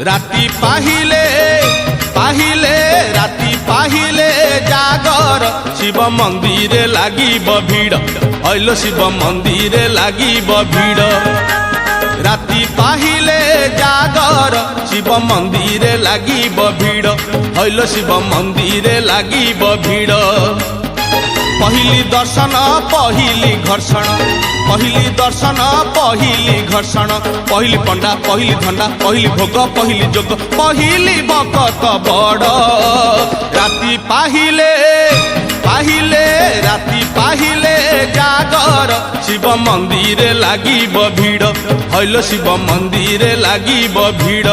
राती पाहिले पाहिले राती पाहिले जागर शिव मंदिर लागिब भीड़ अइलो शिव मंदिर लागिब भीड़ राती पाहिले जागर शिव मंदिर लागिब भीड़ अइलो शिव मंदिर लागिब भीड़ पहिली दर्शन पहिली घर्षण पहिली दर्शन पहिली घर्षण पहिली पंडा पहिली धंडा पहिली भोग पहिली जोग पहिली बकत बड़ राती पाहिले पाहिले राती पाहिले जागर शिव मंदिर लागिब भीड़ हइलो शिव मंदिर लागिब भीड़।